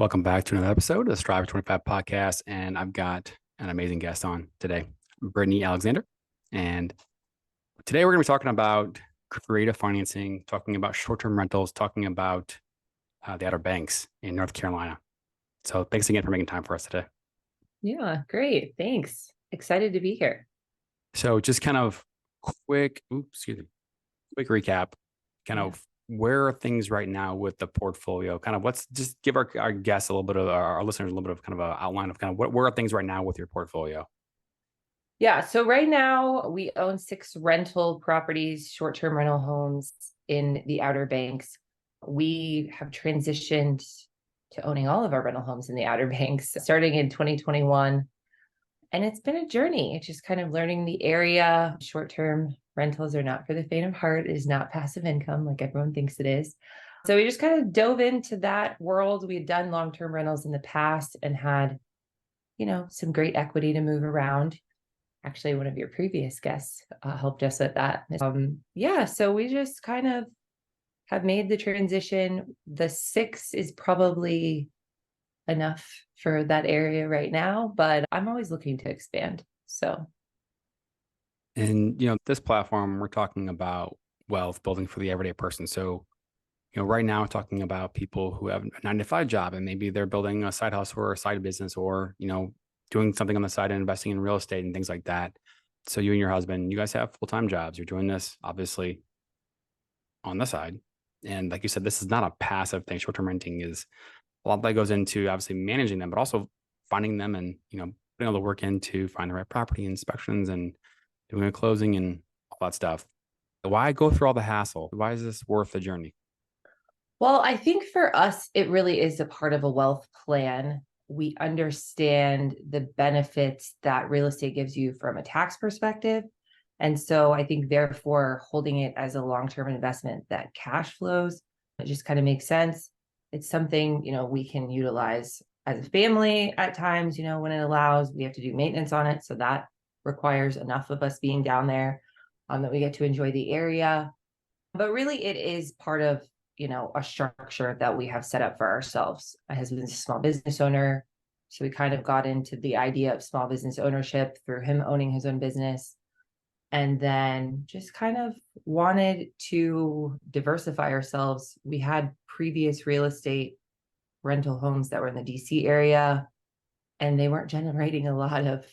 Welcome back to another episode of the Strive 25 podcast. And I've got an amazing guest on today, Brittany Alexander. And today we're going to be talking about creative financing, talking about short-term rentals, talking about the Outer Banks in North Carolina. So thanks again for making time for us today. Yeah, great. Thanks. Excited to be here. So just kind of quick recap, where are things right now with the portfolio? Kind of let's just give our guests a little bit of our listeners a little bit of kind of an outline of kind of where are things right now with your portfolio? Yeah. So right now we own 6 rental properties, short-term rental homes in the Outer Banks. We have transitioned to owning all of our rental homes in the Outer Banks starting in 2021. And it's been a journey. It's just kind of learning the area. Short-term rentals are not for the faint of heart. It is not passive income like everyone thinks it is. So we just kind of dove into that world. We had done long-term rentals in the past and had, some great equity to move around. Actually, one of your previous guests helped us with that. So we just kind of have made the transition. The 6 is probably enough for that area right now, but I'm always looking to expand. And this platform, we're talking about wealth building for the everyday person. So right now we're talking about people who have a 9-to-5 job and maybe they're building a side hustle or a side business or doing something on the side and investing in real estate and things like that. So you and your husband, you guys have full-time jobs. You're doing this obviously on the side. And like you said, this is not a passive thing. Short-term renting is a lot that goes into obviously managing them, but also finding them and, putting all the work in to find the right property inspections and doing a closing and all that stuff. Why go through all the hassle? Why is this worth the journey? Well, I think for us, it really is a part of a wealth plan. We understand the benefits that real estate gives you from a tax perspective. And so I think therefore holding it as a long-term investment that cash flows, it just kind of makes sense. It's something, we can utilize as a family at times, when it allows. We have to do maintenance on it. So that requires enough of us being down there that we get to enjoy the area. But really it is part of a structure that we have set up for ourselves. My husband's a small business owner, so we kind of got into the idea of small business ownership through him owning his own business, and then just kind of wanted to diversify ourselves. We had previous real estate rental homes that were in the DC area, and they weren't generating a lot of,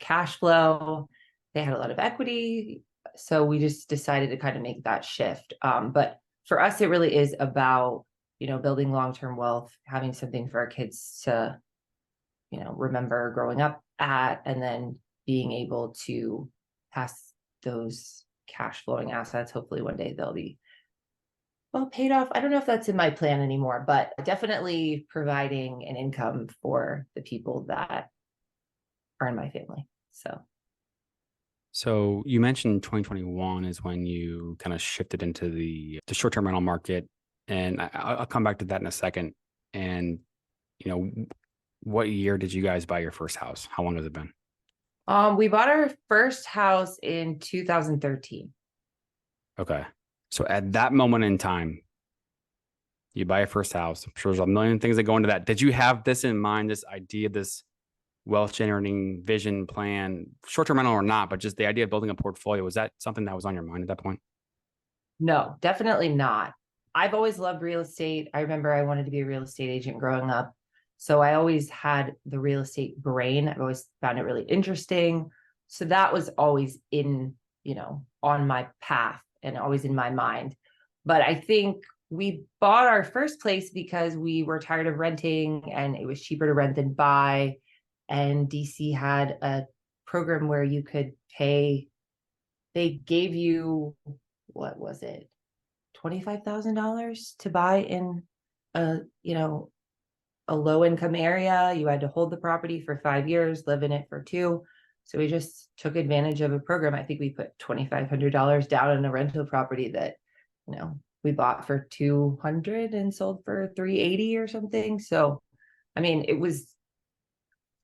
cash flow. They had a lot of equity. So we just decided to kind of make that shift. But for us, it really is about, building long-term wealth, having something for our kids to, remember growing up at, and then being able to pass those cash flowing assets. Hopefully one day they'll be well paid off. I don't know if that's in my plan anymore, but definitely providing an income for the people that are in my family. So you mentioned 2021 is when you kind of shifted into the short-term rental market, and I'll come back to that in a second. And what year did you guys buy your first house? How long has it been? We bought our first house in 2013. Okay, so at that moment in time, you buy your first house. I'm sure there's a million things that go into that. Did you have this in mind? This idea, this wealth generating vision plan, short-term rental or not, but just the idea of building a portfolio, was that something that was on your mind at that point? No, definitely not. I've always loved real estate. I remember I wanted to be a real estate agent growing up. So I always had the real estate brain. I've always found it really interesting. So that was always in, on my path and always in my mind. But I think we bought our first place because we were tired of renting and it was cheaper to rent than buy. And DC had a program where you could pay, they gave you, what was it, $25,000 to buy in a low income area. You had to hold the property for 5 years, live in it for 2. So we just took advantage of a program. I think we put $2,500 down on a rental property that, we bought for $200 and sold for $380 or something. So, I mean,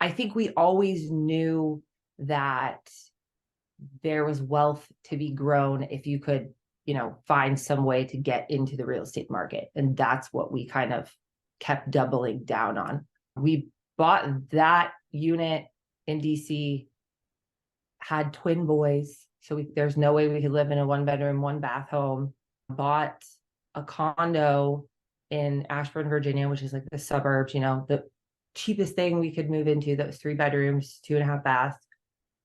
I think we always knew that there was wealth to be grown if you could, find some way to get into the real estate market. And that's what we kind of kept doubling down on. We bought that unit in DC, had twin boys. So there's no way we could live in a 1-bedroom, 1-bath home. Bought a condo in Ashburn, Virginia, which is like the suburbs, the cheapest thing we could move into, that was 3 bedrooms, 2.5 baths.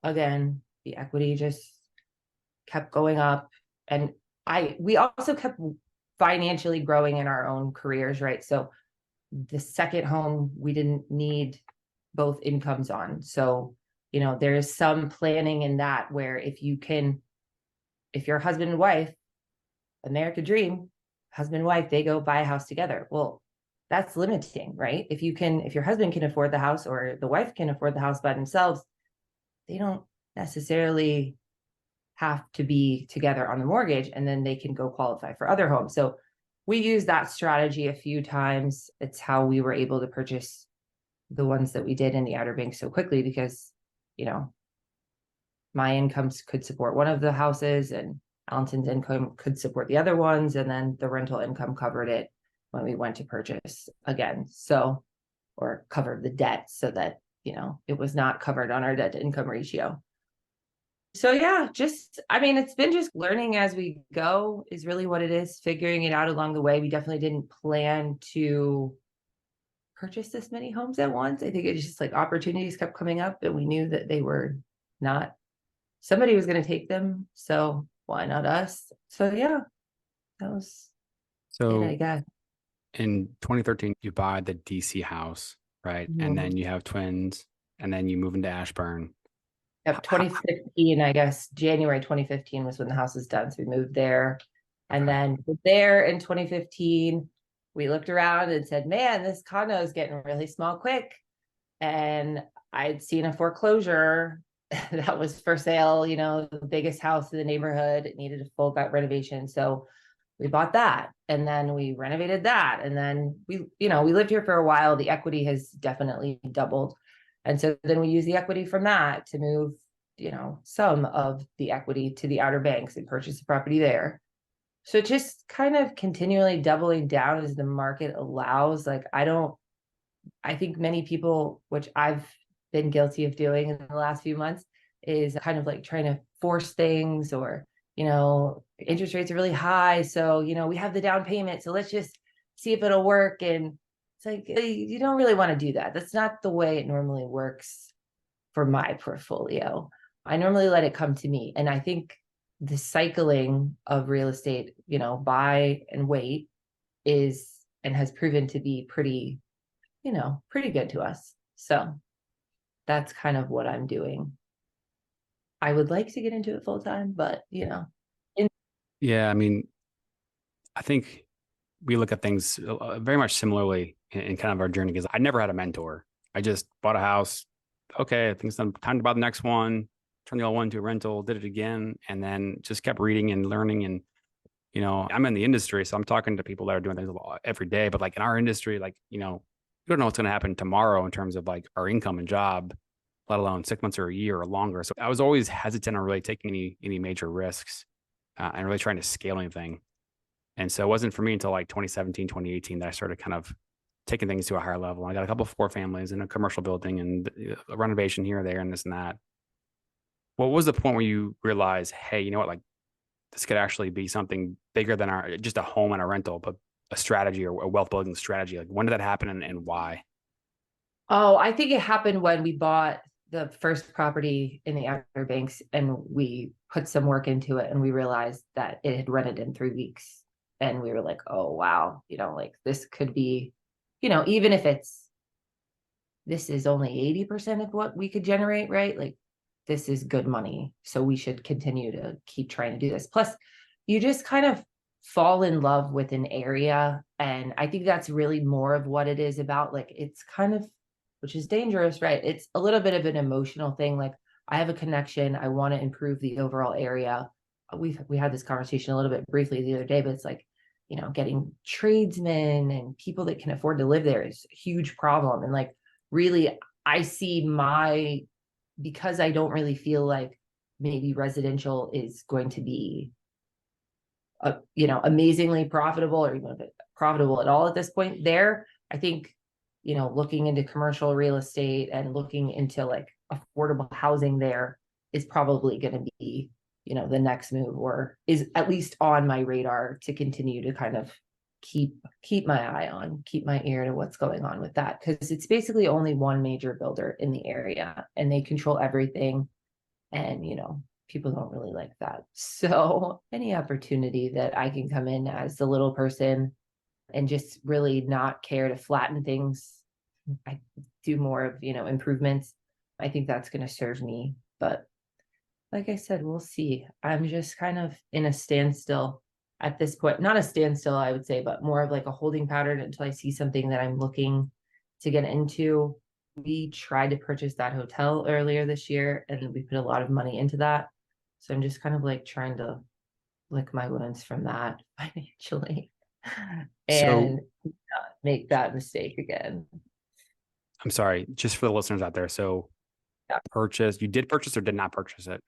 Again, the equity just kept going up. And we also kept financially growing in our own careers, right? So the second home, we didn't need both incomes on. So, there is some planning in that, where if you're husband and wife, American dream, husband and wife, they go buy a house together. Well, that's limiting, right? If your husband can afford the house, or the wife can afford the house by themselves, they don't necessarily have to be together on the mortgage, and then they can go qualify for other homes. So we used that strategy a few times. It's how we were able to purchase the ones that we did in the Outer Banks so quickly, because, my incomes could support one of the houses and Allenton's income could support the other ones. And then the rental income covered it when we went to purchase again. So, or covered the debt so that, it was not covered on our debt to income ratio. So yeah, it's been just learning as we go is really what it is, figuring it out along the way. We definitely didn't plan to purchase this many homes at once. I think it's just like opportunities kept coming up, and we knew that they were not, somebody was going to take them. So why not us? So yeah, that was it, I guess. In 2013, you buy the DC house, right? Mm-hmm. And then you have twins, and then you move into Ashburn. Yep, 2015, I guess January 2015 was when the house was done. So we moved there. And then there in 2015, we looked around and said, man, this condo is getting really small quick. And I'd seen a foreclosure that was for sale, the biggest house in the neighborhood. It needed a full gut renovation. So we bought that, and then we renovated that. And then we lived here for a while. The equity has definitely doubled. And so then we use the equity from that to move, some of the equity to the Outer Banks and purchase the property there. So just kind of continually doubling down as the market allows. Like, I think many people, which I've been guilty of doing in the last few months, is kind of like trying to force things, or, interest rates are really high. So, we have the down payment, so let's just see if it'll work. And it's like, you don't really want to do that. That's not the way it normally works for my portfolio. I normally let it come to me. And I think the cycling of real estate, buy and wait, is and has proven to be pretty good to us. So that's kind of what I'm doing. I would like to get into it full time, but Yeah, I think we look at things very much similarly in kind of our journey, because I never had a mentor. I just bought a house. Okay, I think it's time to buy the next one. Turned the old one to a rental, did it again, and then just kept reading and learning. And I'm in the industry, so I'm talking to people that are doing things every day. But like in our industry, like you don't know what's going to happen tomorrow in terms of like our income and job, let alone 6 months or a year or longer. So I was always hesitant on really taking any major risks and really trying to scale anything. And so it wasn't for me until like 2017, 2018 that I started kind of taking things to a higher level. I got a couple of 4 families in a commercial building and a renovation here or there and this and that. What was the point where you realized, hey, you know what, like this could actually be something bigger than just a home and a rental, but a strategy or a wealth building strategy? Like when did that happen and why? Oh, I think it happened when we bought the first property in the Outer Banks, and we put some work into it, and we realized that it had rented in 3 weeks. And we were like, oh, wow, like this could be, even if this is only 80% of what we could generate, right? Like this is good money. So we should continue to keep trying to do this. Plus, you just kind of fall in love with an area. And I think that's really more of what it is about. Like it's kind of, which is dangerous, right? It's a little bit of an emotional thing. Like I have a connection. I want to improve the overall area. We had this conversation a little bit briefly the other day, but it's like, getting tradesmen and people that can afford to live there is a huge problem. And like, really, I see because I don't really feel like maybe residential is going to be, amazingly profitable, or even if it's profitable at all at this point there, I think, looking into commercial real estate and looking into like affordable housing there is probably going to be, the next move, or is at least on my radar to continue to kind of keep my eye on, keep my ear to what's going on with that. Because it's basically only one major builder in the area and they control everything. And, people don't really like that. So any opportunity that I can come in as the little person and just really not care to flatten things, I do more of, improvements. I think that's going to serve me. But like I said, we'll see. I'm just kind of in a standstill at this point. Not a standstill, I would say, but more of like a holding pattern until I see something that I'm looking to get into. We tried to purchase that hotel earlier this year and we put a lot of money into that. So I'm just kind of like trying to lick my wounds from that financially So and not make that mistake again. I'm sorry, just for the listeners out there. So Yeah. you did purchase or did not purchase it?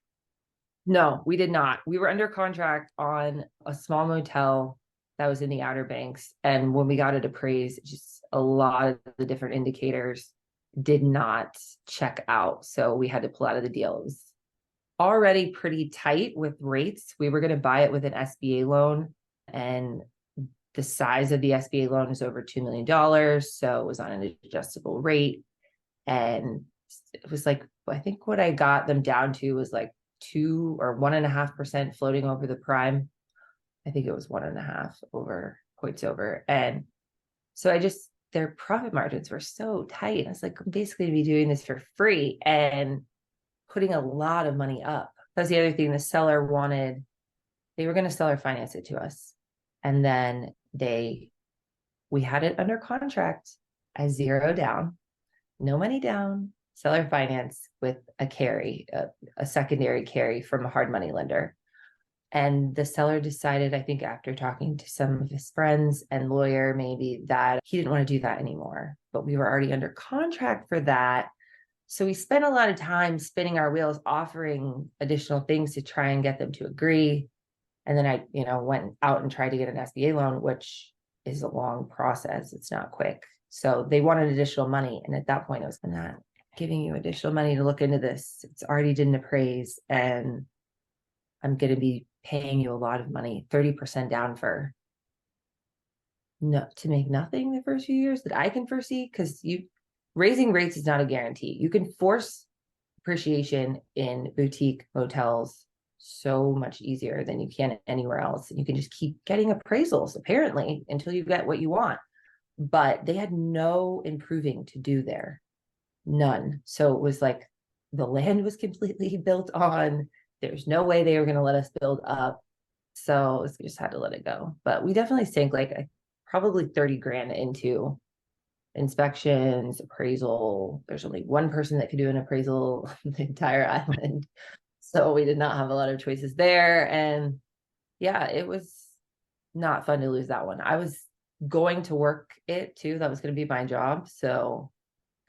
No, we did not. We were under contract on a small motel that was in the Outer Banks. And when we got it appraised, just a lot of the different indicators did not check out. So we had to pull out of the deal. It was already pretty tight with rates. We were going to buy it with an SBA loan, and the size of the SBA loan is over $2 million. So it was on an adjustable rate. And it was like, I think what I got them down to was like 2 or 1.5% floating over the prime. I think it was 1.5 over points over. And so their profit margins were so tight. It's like, I'm basically be doing this for free and putting a lot of money up. That's the other thing the seller wanted. They were going to seller finance it to us. And then we had it under contract as 0 down, no money down, seller finance with a carry, a secondary carry from a hard money lender. And the seller decided, I think after talking to some of his friends and lawyer, maybe, that he didn't want to do that anymore. But we were already under contract for that. So we spent a lot of time spinning our wheels, offering additional things to try and get them to agree. And then I, went out and tried to get an SBA loan, which is a long process. It's not quick. So they wanted additional money. And at that point, I was not giving you additional money to look into this. It's already didn't appraise. And I'm going to be paying you a lot of money, 30% down to make nothing the first few years that I can foresee. Because raising rates is not a guarantee. You can force appreciation in boutique hotels so much easier than you can anywhere else. And you can just keep getting appraisals, apparently, until you get what you want. But they had no improving to do there. None. So it was like the land was completely built on. There's no way they were going to let us build up. So we just had to let it go. But we definitely sank like probably 30 grand into inspections, appraisal. There's only one person that could do an appraisal on the entire island. So we did not have a lot of choices there. And yeah, it was not fun to lose that one. I was going to work it too. That was going to be my job. So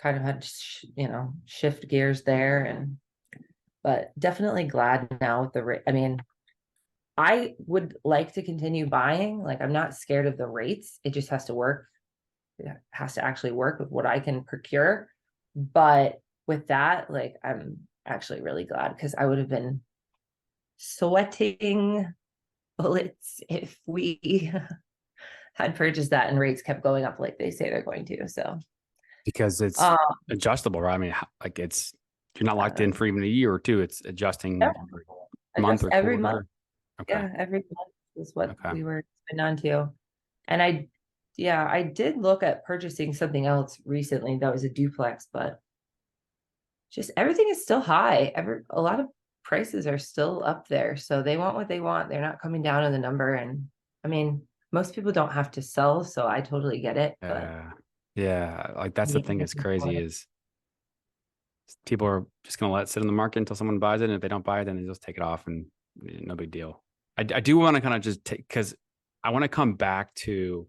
kind of had to, shift gears there. But definitely glad now with the rate. I mean, I would like to continue buying. Like, I'm not scared of the rates. It just has to work. It has to actually work with what I can procure. But with that, like, I'm actually really glad, because I would have been sweating bullets if we had purchased that and rates kept going up like they say they're going to. So because it's adjustable, right? I mean, like you're not locked in for even a year or two. It's adjusting every month or every quarter. month. Okay. Yeah, every month is what we were spending on to. And I did look at purchasing something else recently that was a duplex, but just everything is still high. A lot of prices are still up there. So they want what they want. They're not coming down on the number. And I mean, most people don't have to sell, so I totally get it. But yeah, like that's the thing that's crazy is people are just going to let it sit in the market until someone buys it. And if they don't buy it, then they just take it off and no big deal. I do want to kind of just take, because I want to come back to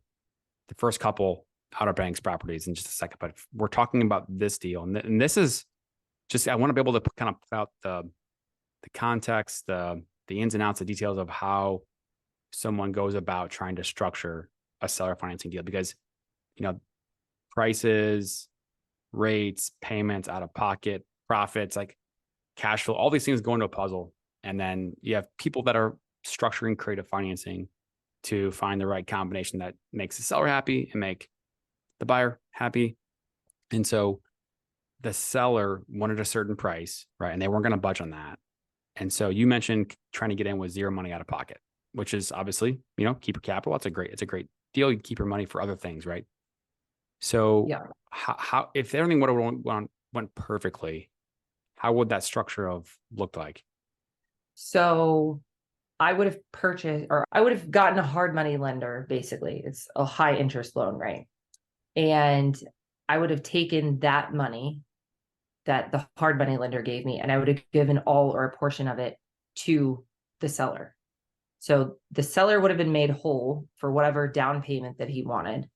the first couple Outer Banks properties in just a second, but we're talking about this deal. And this is just, I want to be able to kind of put out the context, the ins and outs, the details of how someone goes about trying to structure a seller financing deal. Because, prices, rates, payments, out of pocket, profits, like cash flow, all these things go into a puzzle. And then you have people that are structuring creative financing to find the right combination that makes the seller happy and make the buyer happy. And so the seller wanted a certain price, right? And they weren't going to budge on that. And so you mentioned trying to get in with zero money out of pocket, which is obviously, keep your capital. It's a great deal. You can keep your money for other things, right? So Yeah. how if everything would have went perfectly, how would that structure have looked like? So I would have purchased, or I would have gotten a hard money lender, basically. It's a high interest loan, right? And I would have taken that money that the hard money lender gave me, and I would have given all or a portion of it to the seller. So the seller would have been made whole for whatever down payment that he wanted.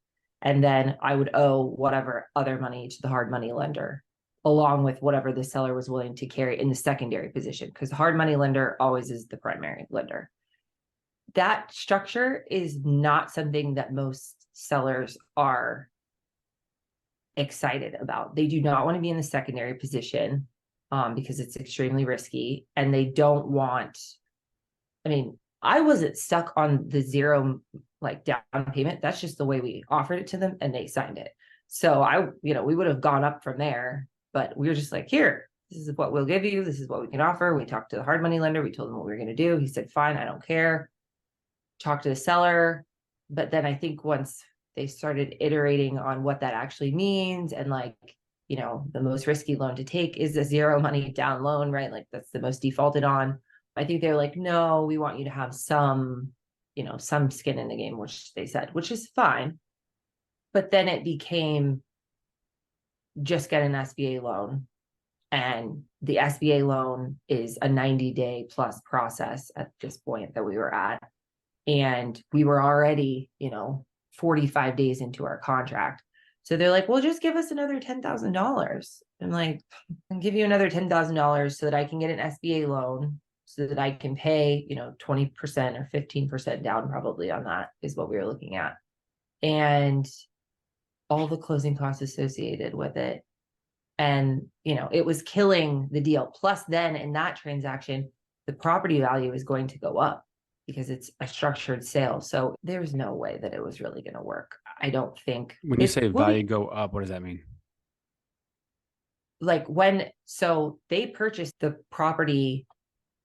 And then I would owe whatever other money to the hard money lender, along with whatever the seller was willing to carry in the secondary position, because the hard money lender always is the primary lender. That structure is not something that most sellers are excited about. They do not want to be in the secondary position because it's extremely risky, and they don't want, I wasn't stuck on the zero down payment. That's just the way we offered it to them and they signed it. So we would have gone up from there, but we were just like, here, this is what we'll give you. This is what we can offer. We talked to the hard money lender. We told him what we were going to do. He said, fine, I don't care. Talk to the seller. But then I think once they started iterating on what that actually means, and the most risky loan to take is a zero money down loan, right? Like that's the most defaulted on. I think they're like, no, we want you to have some skin in the game, which they said, which is fine. But then it became just get an SBA loan. And the SBA loan is a 90-day plus process at this point that we were at. And we were already, 45 days into our contract. So they're like, well, just give us another $10,000. I'm like, I'll give you another $10,000 so that I can get an SBA loan, so that I can pay, 20% or 15% down probably on that is what we were looking at. And all the closing costs associated with it. And, it was killing the deal. Plus then in that transaction, the property value is going to go up because it's a structured sale. So there's no way that it was really going to work. I don't think. When you say value go up, what does that mean? So they purchased the property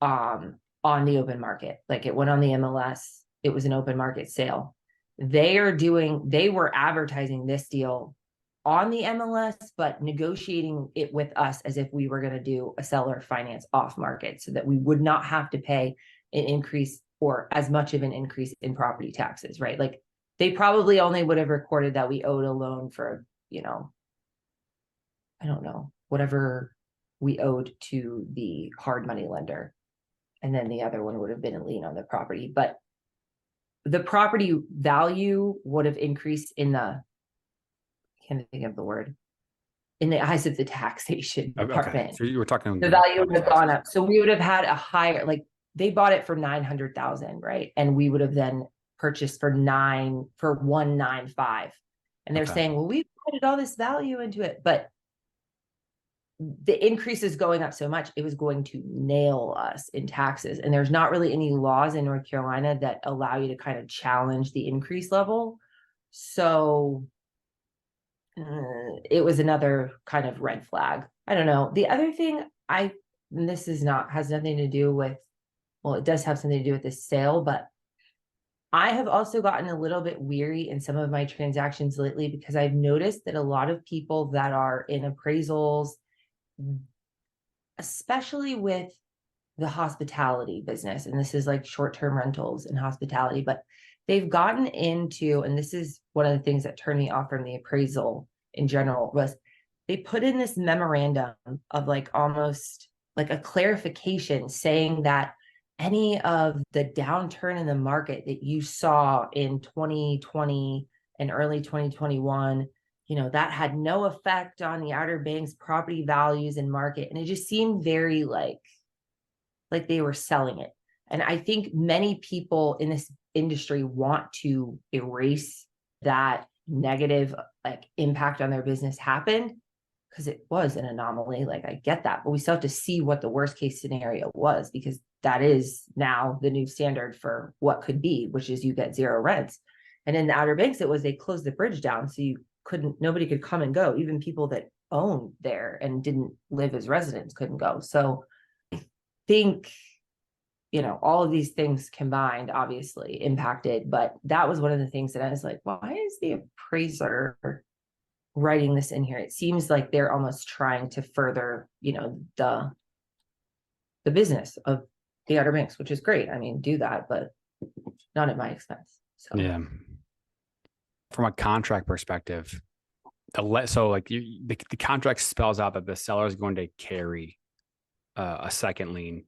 on the open market. It went on the MLS. It was an open market sale. They were advertising this deal on the MLS, but negotiating it with us as if we were going to do a seller finance off market, so that we would not have to pay an increase or as much of an increase in property taxes, right? They probably only would have recorded that we owed a loan for, I don't know, whatever we owed to the hard money lender. And then the other one would have been a lien on the property. But the property value would have increased I can't think of the word, in the eyes of the taxation department. Okay. So you were talking. The value would have gone up. So we would have had a higher, they bought it for 900,000, right? And we would have then purchased for 195. And they're saying, well, we put all this value into it, but the increase is going up so much, it was going to nail us in taxes. And there's not really any laws in North Carolina that allow you to kind of challenge the increase level. So it was another kind of red flag. I don't know. The other thing has nothing to do with, well, it does have something to do with this sale, but I have also gotten a little bit weary in some of my transactions lately, because I've noticed that a lot of people that are in appraisals, especially with the hospitality business, and this is short-term rentals and hospitality, but they've gotten into, and this is one of the things that turned me off from the appraisal in general, was they put in this memorandum of almost a clarification saying that any of the downturn in the market that you saw in 2020 and early 2021, that had no effect on the Outer Banks property values and market. And it just seemed very like they were selling it. And I think many people in this industry want to erase that negative like impact on their business happened, because it was an anomaly. Like I get that, but we still have to see what the worst case scenario was, because that is now the new standard for what could be, which is you get zero rents. And in the Outer Banks, it was they closed the bridge down, so nobody could come and go. Even people that owned there and didn't live as residents couldn't go. So I think, all of these things combined obviously impacted, but that was one of the things that I was like, why is the appraiser writing this in here? It seems like they're almost trying to further, the business of the Outer Banks, which is great. I mean, do that, but not at my expense. So Yeah. From a contract perspective, the contract spells out that the seller is going to carry a second lien,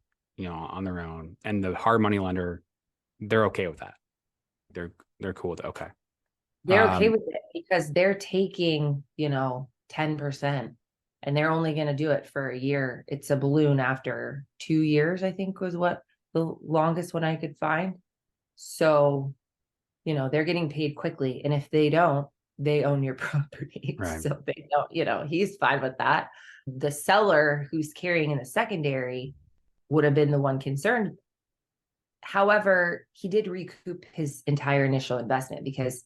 on their own, and the hard money lender, they're okay with that. They're cool with it. Okay. they're okay with it because they're taking, 10%, and they're only going to do it for a year. It's a balloon after 2 years, I think was what the longest one I could find. So, they're getting paid quickly. And if they don't, they own your property. Right. So they don't, he's fine with that. The seller who's carrying in the secondary would have been the one concerned. However, he did recoup his entire initial investment, because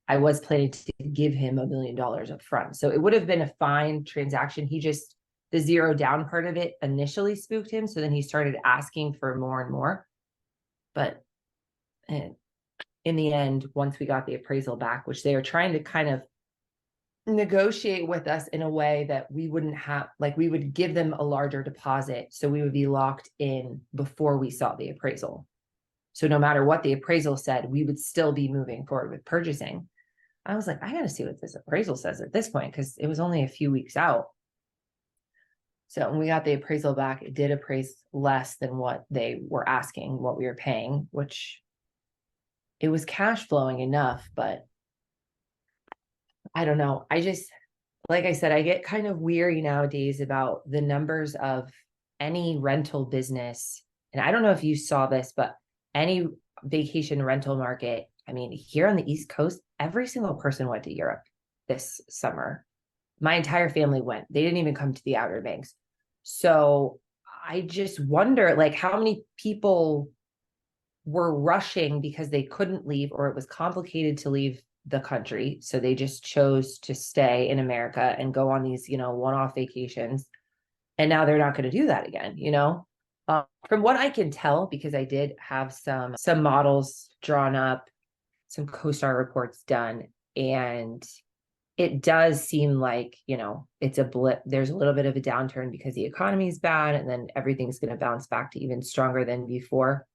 I was planning to give him $1 million up front. So it would have been a fine transaction. The zero down part of it initially spooked him. So then he started asking for more and more. But in the end, once we got the appraisal back, which they were trying to kind of negotiate with us in a way that we wouldn't have, like we would give them a larger deposit, so we would be locked in before we saw the appraisal. So no matter what the appraisal said, we would still be moving forward with purchasing. I was like, I got to see what this appraisal says at this point, because it was only a few weeks out. So when we got the appraisal back, it did appraise less than what they were asking, what we were paying, which it was cash flowing enough, but I don't know. Like I said, I get kind of weary nowadays about the numbers of any rental business. And I don't know if you saw this, but any vacation rental market, I mean, here on the East Coast, every single person went to Europe this summer. My entire family went. They didn't even come to the Outer Banks. So I just wonder, like, how many people were rushing because they couldn't leave, or it was complicated to leave the country. So they just chose to stay in America and go on these, one-off vacations. And now they're not going to do that again, From what I can tell, because I did have some models drawn up, some CoStar reports done, and it does seem like, it's a blip. There's a little bit of a downturn because the economy is bad, and then everything's going to bounce back to even stronger than before.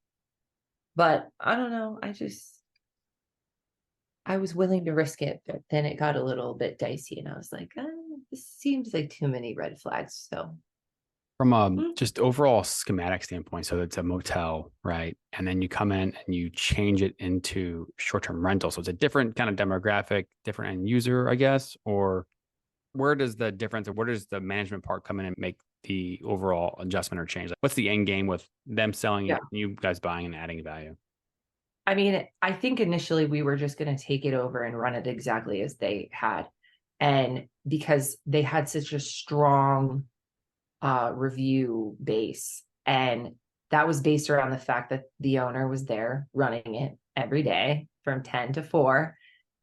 But I don't know. I was willing to risk it, but then it got a little bit dicey, and I was like, this seems like too many red flags. So From a just overall schematic standpoint, so it's a motel, right? And then you come in and you change it into short-term rental. So it's a different kind of demographic, different end user, I guess. Or where does the difference, or where does the management part come in and make the overall adjustment or change? Like, what's the end game with them selling it, you guys buying and adding value? I mean, I think initially we were just going to take it over and run it exactly as they had. And because they had such a strong review base, and that was based around the fact that the owner was there running it every day from 10 to 4.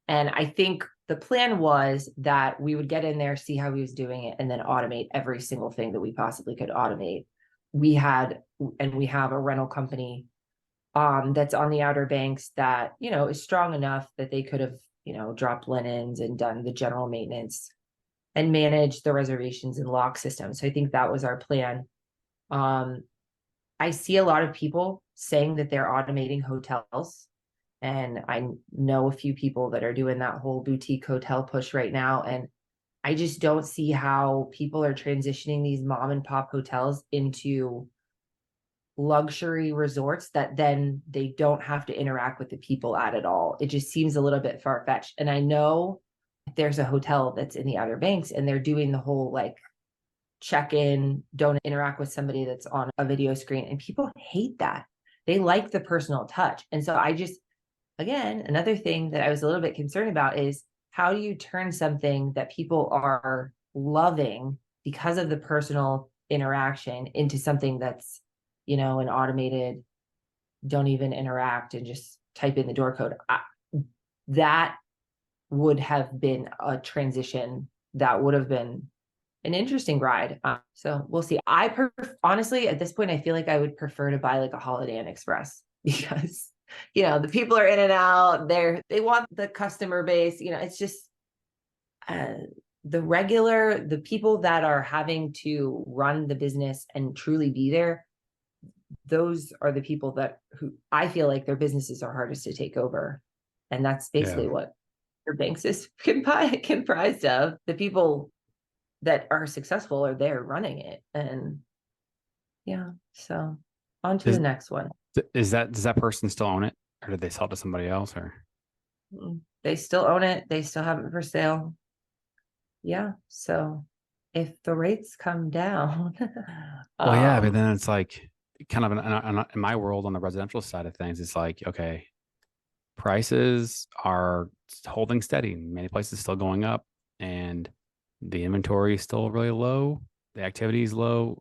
And I think the plan was that we would get in there, see how he was doing it, and then automate every single thing that we possibly could automate. We have a rental company that's on the Outer Banks that, is strong enough that they could have, dropped linens and done the general maintenance and manage the reservations and lock systems. So I think that was our plan. I see a lot of people saying that they're automating hotels, and I know a few people that are doing that whole boutique hotel push right now. And I just don't see how people are transitioning these mom and pop hotels into luxury resorts that then they don't have to interact with the people at all. It just seems a little bit far-fetched. And I know there's a hotel that's in the Outer Banks, and they're doing the whole like check in, don't interact with somebody that's on a video screen, and people hate that. They like the personal touch. And so again, another thing that I was a little bit concerned about is, how do you turn something that people are loving because of the personal interaction into something that's, an automated, don't even interact and just type in the door code? That would have been a transition that would have been an interesting ride. So we'll see. Honestly, at this point, I feel like I would prefer to buy like a Holiday Inn Express because, the people are in and out. They want the customer base. It's just the people that are having to run the business and truly be there. Those are the people who I feel like their businesses are hardest to take over. And that's basically what your banks is comprised of. The people that are successful are there running it. And so on to the next one. Does that person still own it, or did they sell it to somebody else? Or they still own it, they still have it for sale. So if the rates come down, but then it's like kind of in my world on the residential side of things, it's like, okay, prices are holding steady. Many places still going up, and the inventory is still really low. The activity is low,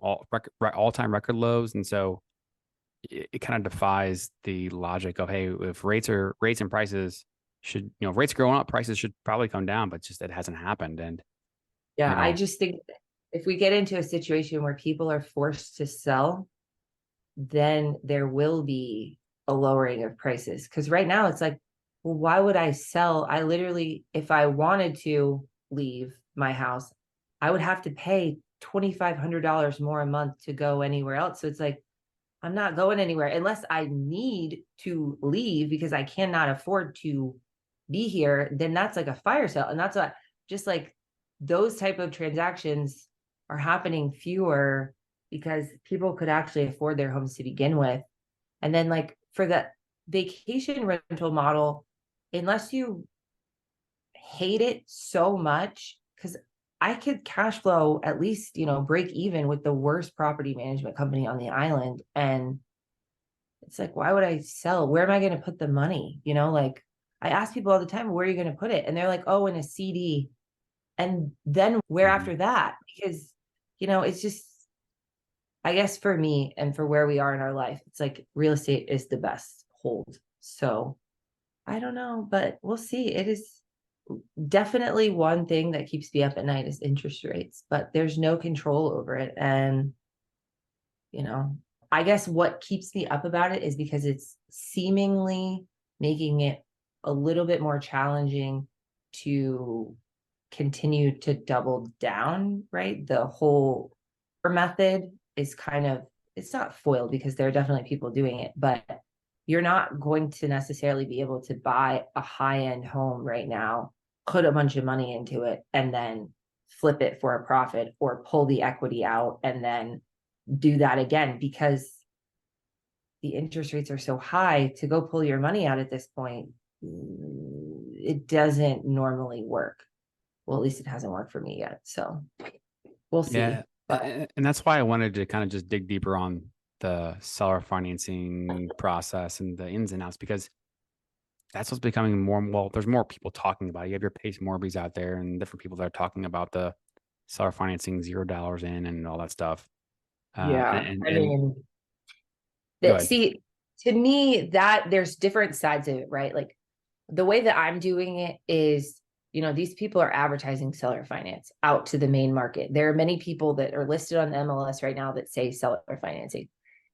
all-time record lows. And so it kind of defies the logic of, hey, if rates and prices should, if rates are going up, prices should probably come down, but just it hasn't happened. And I just think if we get into a situation where people are forced to sell, then there will be a lowering of prices. Because right now it's like, well, why would I sell? I literally, if I wanted to leave my house, I would have to pay $2,500 more a month to go anywhere else. So it's like, I'm not going anywhere unless I need to leave because I cannot afford to be here. Then that's like a fire sale. And that's what, just like those type of transactions are happening fewer because people could actually afford their homes to begin with. And then like for the vacation rental model, unless you hate it so much, because I could cash flow at least, break even with the worst property management company on the island. And it's like, why would I sell? Where am I going to put the money? Like I ask people all the time, where are you going to put it? And they're like, oh, in a CD. And then where after that? Because, it's just, I guess for me and for where we are in our life, it's like real estate is the best hold. So I don't know, but we'll see. It is definitely one thing that keeps me up at night is interest rates, but there's no control over it. And, I guess what keeps me up about it is because it's seemingly making it a little bit more challenging to continue to double down, right? The whole method is it's not foiled because there are definitely people doing it, but you're not going to necessarily be able to buy a high-end home right now, put a bunch of money into it, and then flip it for a profit or pull the equity out and then do that again because the interest rates are so high. To go pull your money out at this point, it doesn't normally work. Well, at least it hasn't worked for me yet. So we'll see. Yeah. And that's why I wanted to kind of just dig deeper on the seller financing process and the ins and outs, because that's what's becoming more. There's more people talking about it. You have your Pace Morbies out there and different people that are talking about the seller financing $0 in and all that stuff. See, to me, that there's different sides of it, right? Like the way that I'm doing it is, these people are advertising seller finance out to the main market. There are many people that are listed on the MLS right now that say seller financing.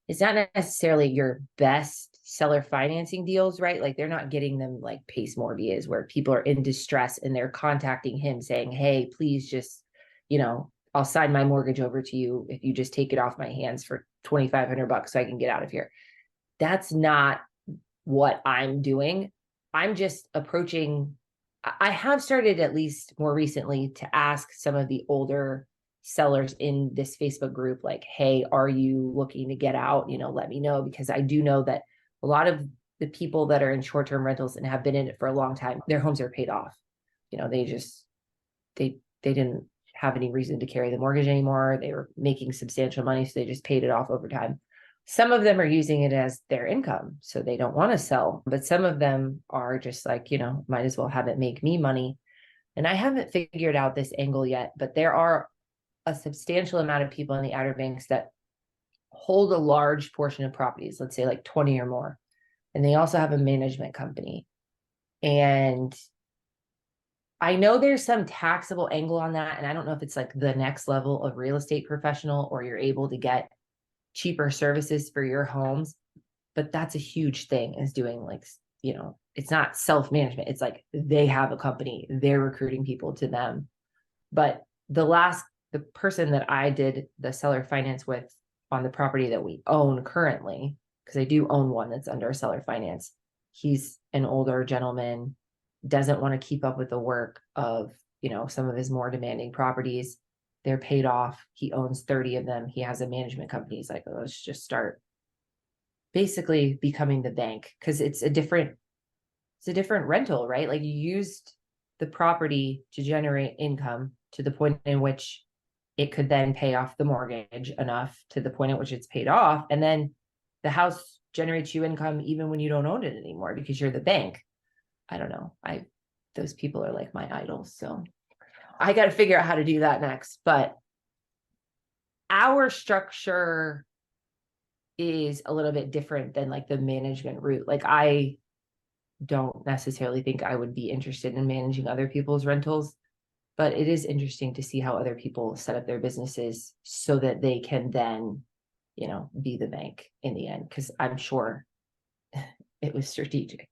It's not necessarily your best seller financing deals, right? Like they're not getting them like Pace Morby is, where people are in distress and they're contacting him saying, hey, please just, I'll sign my mortgage over to you if you just take it off my hands for $2,500 so I can get out of here. That's not what I'm doing. I'm just approaching. I have started, at least more recently, to ask some of the older sellers in this Facebook group, like, hey, are you looking to get out? Let me know, because I do know that a lot of the people that are in short-term rentals and have been in it for a long time, their homes are paid off. They didn't have any reason to carry the mortgage anymore. They were making substantial money, so they just paid it off over time. Some of them are using it as their income, so they don't want to sell. But some of them are just like, might as well have it make me money. And I haven't figured out this angle yet, but there are a substantial amount of people in the Outer Banks that hold a large portion of properties, let's say like 20 or more. And they also have a management company. And I know there's some taxable angle on that. And I don't know if it's like the next level of real estate professional or you're able to get cheaper services for your homes. But that's a huge thing, is doing like, you know, it's not self-management. It's like they have a company, they're recruiting people to them. But the person that I did the seller finance with on the property that we own currently, because I do own one that's under seller finance, he's an older gentleman, doesn't want to keep up with the work of, you know, some of his more demanding properties. They're paid off. He owns 30 of them. He has a management company. He's like, oh, let's just start basically becoming the bank, because it's a different rental, right? Like, you used the property to generate income to the point in which it could then pay off the mortgage enough to the point at which it's paid off. And then the house generates you income even when you don't own it anymore because you're the bank. I don't know. Those people are like my idols. So I got to figure out how to do that next. But our structure is a little bit different than like the management route. Like, I don't necessarily think I would be interested in managing other people's rentals, but it is interesting to see how other people set up their businesses so that they can then, you know, be the bank in the end, because I'm sure it was strategic.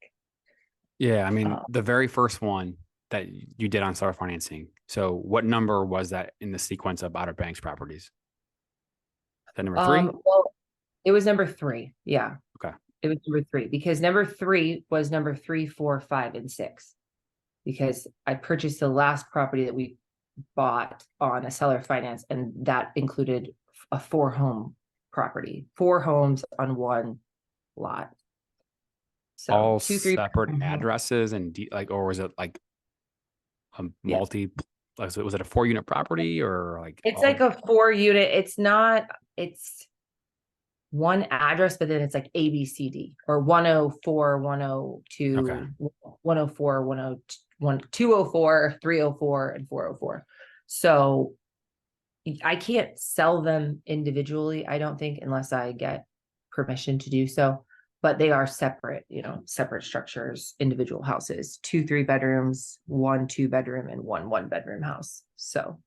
Yeah, I mean, the very first one that you did on seller financing. So what number was that in the sequence of Outer Banks properties? Is that number 3? Well, it was number 3. Yeah. Okay. It was number 3 because number 3 was number 3, 4, 5, and 6. Because I purchased the last property that we bought on a seller finance, and that included a 4-home property, 4 homes on one lot. So All 2, 3 separate addresses and like, or was it like a multi? Like, was it a 4-unit property or like? It's like a 4-unit. It's not. It's one address, but then it's like A, B, C, D, or 104, 102, Okay. 104, 101, 204, 304, and 404. So I can't sell them individually, I don't think, unless I get permission to do so. But they are separate, you know, separate structures, individual houses, 2 3-bedrooms, 1 2-bedroom, and 1 1-bedroom house. So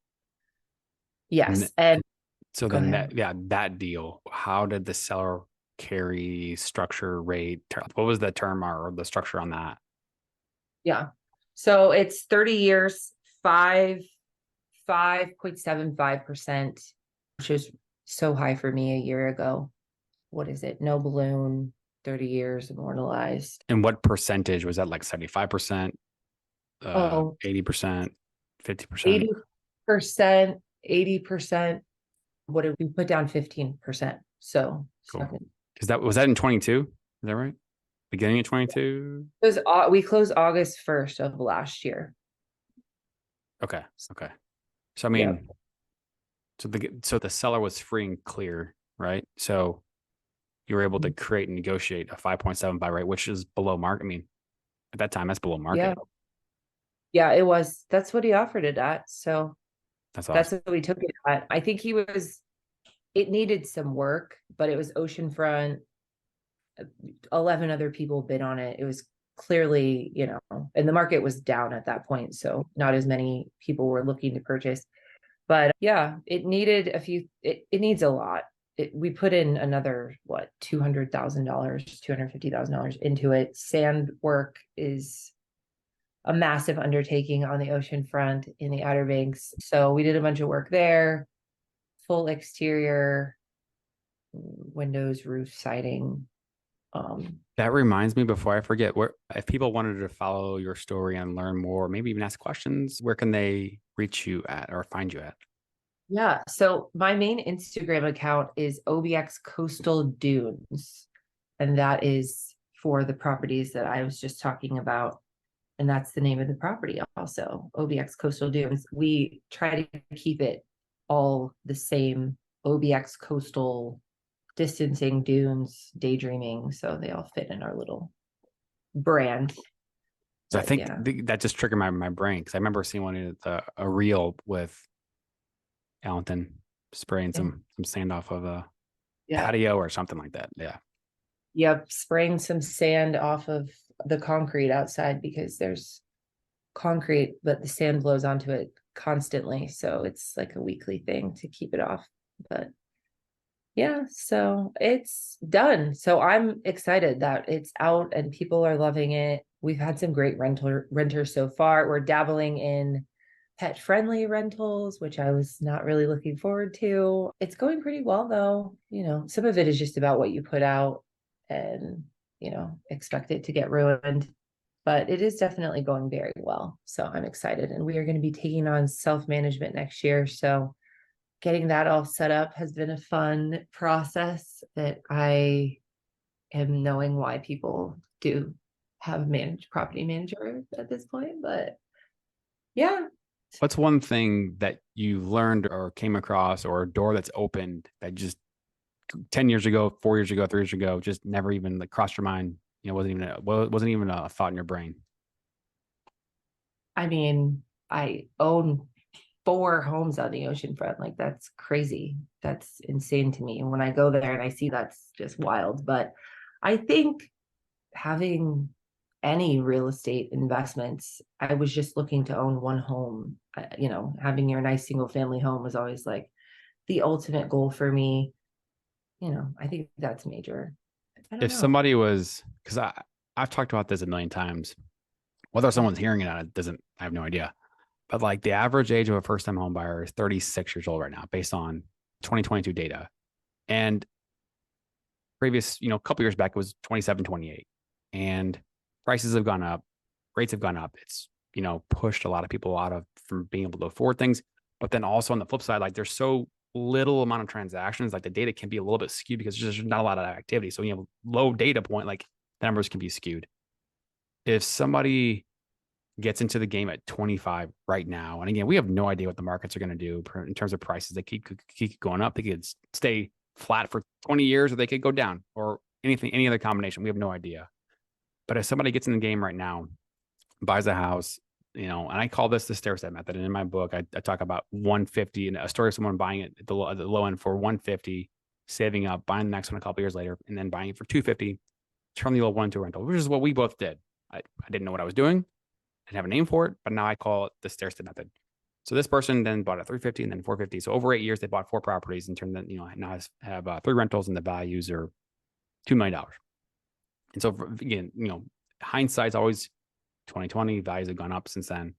yes. And so go then ahead. that deal, how did the seller carry structure rate? What was the term or the structure on that? Yeah. So it's 30 years, 5.75%, which is so high for me a year ago. What is it? No balloon, 30 years immortalized. And what percentage was that? Like 75%, 80%, 50%? 80%, 80%. What did we put down? 15%. So Cool. Was that in 22? Is that right? Beginning of 22? We closed August 1st of last year. Okay. So I mean, Yep. so the seller was free and clear, right? So you were able to create and negotiate a 5.75 rate, which is below market. I mean, at that time, that's below market. Yeah, it was. That's what he offered it at. So That's that's awesome. what we took it at. I think it needed some work, but it was oceanfront. 11 other people bid on it. It was clearly, you know, and the market was down at that point. So not as many people were looking to purchase. But yeah, it needed it needs a lot. We put in another, $200,000, $250,000 into it. Sand work is a massive undertaking on the ocean front in the Outer Banks. So we did a bunch of work there, full exterior, windows, roof, siding. That reminds me, before I forget, where if people wanted to follow your story and learn more, maybe even ask questions, where can they reach you at or find you at? Yeah. So my main Instagram account is OBX Coastal Dunes. And that is for the properties that I was just talking about. And that's the name of the property also, OBX Coastal Dunes. We try to keep it all the same, OBX Coastal, distancing, dunes, daydreaming. So they all fit in our little brand. So I But think yeah, that just triggered my brain because I remember seeing one at a reel with Allenton spraying yeah, some sand off of a yeah. patio or something like that. Yeah. Yep, spraying some sand off of the concrete outside because there's concrete, but the sand blows onto it constantly. So it's like a weekly thing to keep it off. But yeah, so it's done. So I'm excited that it's out and people are loving it. We've had some great renters so far. We're dabbling in pet friendly rentals, which I was not really looking forward to. It's going pretty well though. Some of it is just about what you put out and, expect it to get ruined. But it is definitely going very well. So I'm excited. And we are going to be taking on self-management next year. So getting that all set up has been a fun process that I am knowing why people do have managed property manager at this point. But yeah. What's one thing that you learned or came across or a door that's opened that just 10 years ago, 4 years ago, 3 years ago, just never even like crossed your mind, wasn't even a thought in your brain? I mean, I own 4 homes on the ocean front. Like that's crazy. That's insane to me. And when I go there and I see that's just wild. But I think having any real estate investments, I was just looking to own one home. Having your nice single family home was always like the ultimate goal for me. I think that's major. I don't If know. somebody was, because I've talked about this a million times, whether someone's hearing it on it doesn't, I have no idea. But like the average age of a first time home buyer is 36 years old right now, based on 2022 data. And previous, a couple years back, it was 27, 28. And prices have gone up, rates have gone up. It's, pushed a lot of people out of from being able to afford things. But then also on the flip side, like there's so little amount of transactions, like the data can be a little bit skewed because there's just not a lot of activity. So when you have low data point, like the numbers can be skewed. If somebody gets into the game at 25 right now, and again, we have no idea what the markets are going to do in terms of prices. They keep going up. They could stay flat for 20 years, or they could go down, or any other combination. We have no idea. But if somebody gets in the game right now, buys a house, and I call this the stair step method. And in my book, I talk about 150 and a story of someone buying it at the low end for 150, saving up, buying the next one a couple years later, and then buying it for 250, turn the old one into a rental, which is what we both did. I didn't know what I was doing. I didn't have a name for it, but now I call it the stair step method. So this person then bought a 350 and then 450. So over 8 years, they bought 4 properties and turned them, now have 3 rentals and the values are $2 million. And so again, hindsight's always 2020. Values have gone up since then.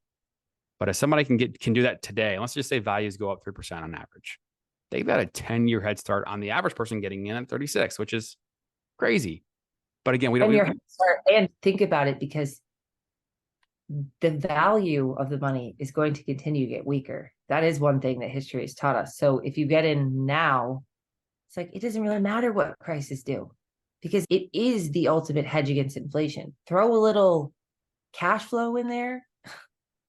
But if somebody can do that today, let's just say values go up 3% on average, they've got a 10-year head start on the average person getting in at 36, which is crazy. But again, we don't. And think about it, because the value of the money is going to continue to get weaker. That is one thing that history has taught us. So if you get in now, it's like it doesn't really matter what prices do, because it is the ultimate hedge against inflation. Throw a little cash flow in there.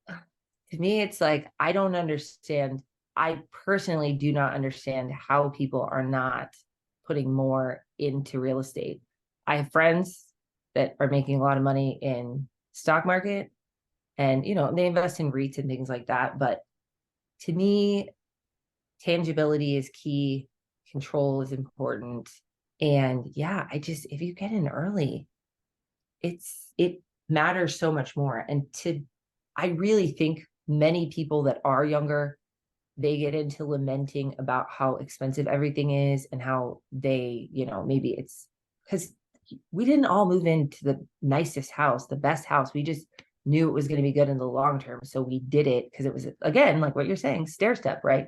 To me, it's like I don't understand. I personally do not understand how people are not putting more into real estate. I have friends that are making a lot of money in stock market, and they invest in REITs and things like that. But to me, tangibility is key, control is important. And yeah, if you get in early, it matters so much more. And I really think many people that are younger, they get into lamenting about how expensive everything is and how they, maybe it's because we didn't all move into the nicest house, the best house. We just knew it was going to be good in the long term. So we did it because it was, again, like what you're saying, stair step, right?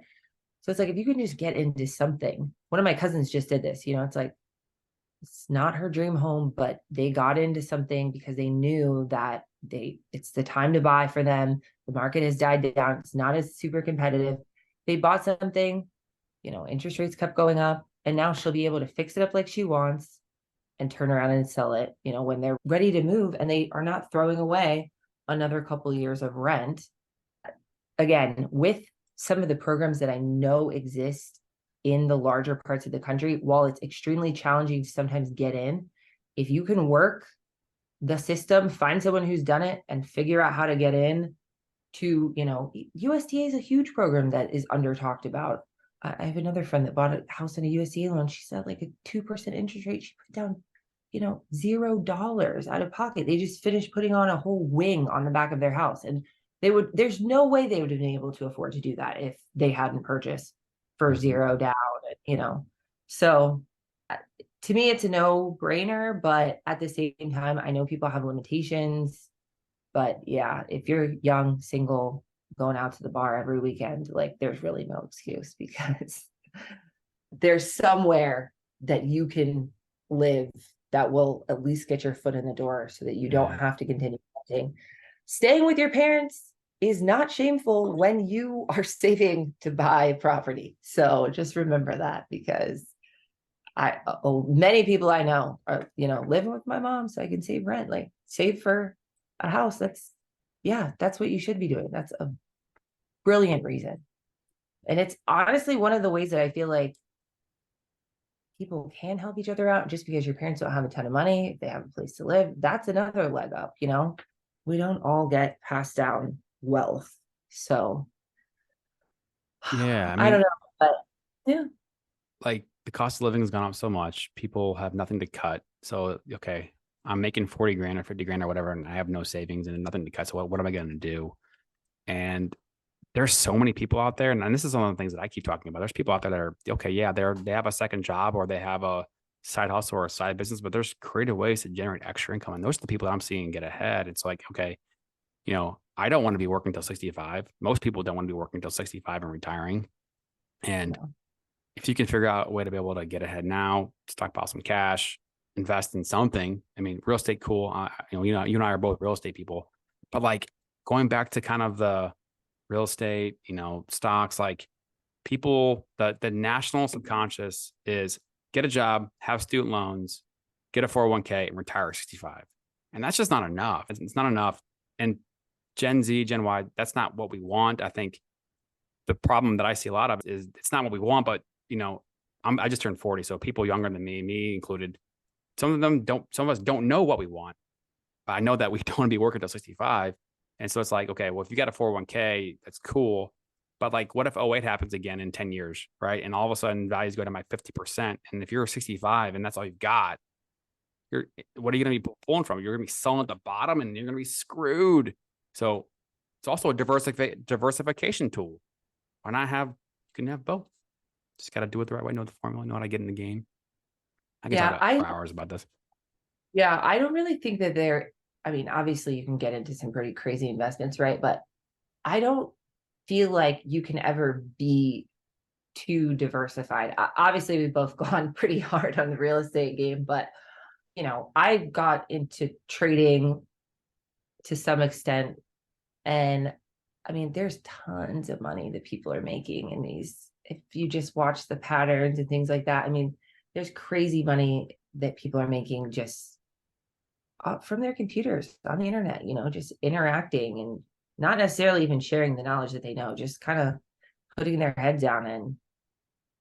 So it's like, if you can just get into something. One of my cousins just did this, it's like, it's not her dream home, but they got into something because they knew that it's the time to buy for them. The market has died down. It's not as super competitive. They bought something, interest rates kept going up, and now she'll be able to fix it up like she wants and turn around and sell it, when they're ready to move, and they are not throwing away another couple of years of rent. Again, with some of the programs that I know exist in the larger parts of the country, while it's extremely challenging to sometimes get in, if you can work the system, find someone who's done it and figure out how to get in to, USDA is a huge program that is under talked about. I have another friend that bought a house in a USDA loan. She said like a 2% interest rate. She put down, $0 out of pocket. They just finished putting on a whole wing on the back of their house. And there's no way they would have been able to afford to do that if they hadn't purchased for zero down, So to me, it's a no-brainer, but at the same time, I know people have limitations. But yeah, if you're young, single, going out to the bar every weekend, like there's really no excuse because there's somewhere that you can live that will at least get your foot in the door so that you don't have to continue renting. Staying with your parents is not shameful when you are saving to buy property. So just remember that, because many people I know are, living with my mom so I can save rent, like save for a house. That's what you should be doing. That's a brilliant reason. And it's honestly one of the ways that I feel like people can help each other out. Just because your parents don't have a ton of money, if they have a place to live, that's another leg up, we don't all get passed down wealth. So Yeah, I don't know, but yeah. Like the cost of living has gone up so much, people have nothing to cut. So, okay, I'm making 40 grand or 50 grand or whatever, and I have no savings and nothing to cut. So what am I going to do? And there's so many people out there. And this is one of the things that I keep talking about. There's people out there that are, okay, yeah, they have a second job or they have a side hustle or a side business, but there's creative ways to generate extra income. And those are the people that I'm seeing get ahead. It's like, okay, I don't want to be working till 65. Most people don't want to be working till 65 and retiring. And if you can figure out a way to be able to get ahead now, stockpile some cash, invest in something. I mean, real estate, cool. You and I are both real estate people, but like going back to kind of the real estate, stocks, like people, the national subconscious is get a job, have student loans, get a 401k and retire at 65. And that's just not enough. It's not enough. And Gen Z, Gen Y, that's not what we want. I think the problem that I see a lot of is it's not what we want, but I just turned 40. So people younger than me included, some of us don't know what we want. But I know that we don't want to be working till 65. And so it's like, okay, well, if you got a 401k, that's cool. But like, what if '08 happens again in 10 years, right? And all of a sudden values go to my 50%. And if you're 65 and that's all you've got, what are you going to be pulling from? You're going to be selling at the bottom and you're going to be screwed. So it's also a diversification tool. Why not you can have both. Just got to do it the right way, know the formula, know how to get in the game. I can talk for hours about this. Yeah, I don't really think that obviously you can get into some pretty crazy investments, right? But I don't feel like you can ever be too diversified. Obviously, we've both gone pretty hard on the real estate game, but I got into trading to some extent. And I mean, there's tons of money that people are making in these. If you just watch the patterns and things like that, I mean, there's crazy money that people are making just from their computers on the internet, just interacting and not necessarily even sharing the knowledge that they know, just kind of putting their head down. And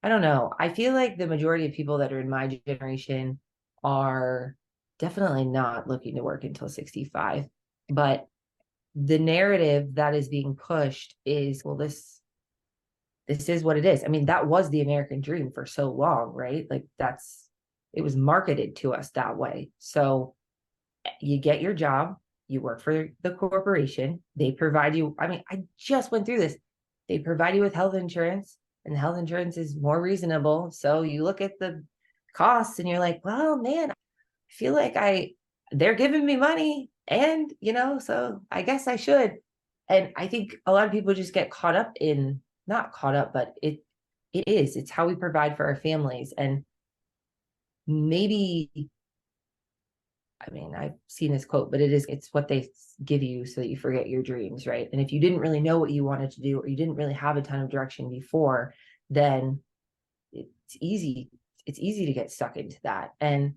I don't know. I feel like the majority of people that are in my generation are definitely not looking to work until 65. But the narrative that is being pushed is, well, this is what it is. I mean, that was the American dream for so long, right? Like it was marketed to us that way. So you get your job, you work for the corporation, they provide you. I mean, I just went through this. They provide you with health insurance, and the health insurance is more reasonable. So you look at the costs and you're like, well, man, I feel like they're giving me money and, so I guess I should. And I think a lot of people just get not caught up, but it's how we provide for our families. And maybe, I mean, I've seen this quote, but it's what they give you so that you forget your dreams, right? And if you didn't really know what you wanted to do, or you didn't really have a ton of direction before, then it's easy to get stuck into that. And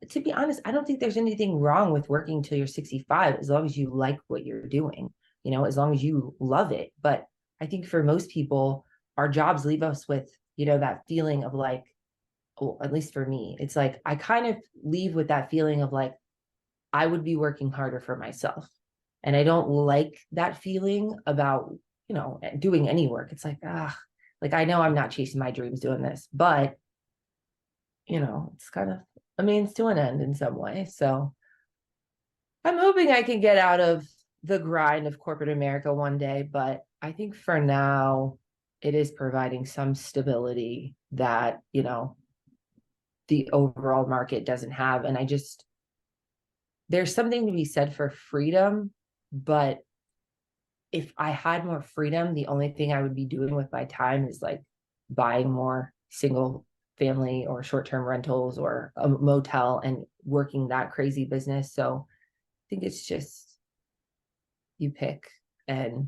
to be honest, I don't think there's anything wrong with working till you're 65, as long as you like what you're doing, as long as you love it. But I think for most people, our jobs leave us with, that feeling of like, well, at least for me, it's like I kind of leave with that feeling of like, I would be working harder for myself. And I don't like that feeling about, doing any work. It's like, like I know I'm not chasing my dreams doing this, but it's kind of a means to an end in some way. So I'm hoping I can get out of the grind of corporate America one day, but I think for now it is providing some stability that, the overall market doesn't have. And there's something to be said for freedom, but if I had more freedom, the only thing I would be doing with my time is like buying more single family or short-term rentals or a motel and working that crazy business. So I think it's just you pick, and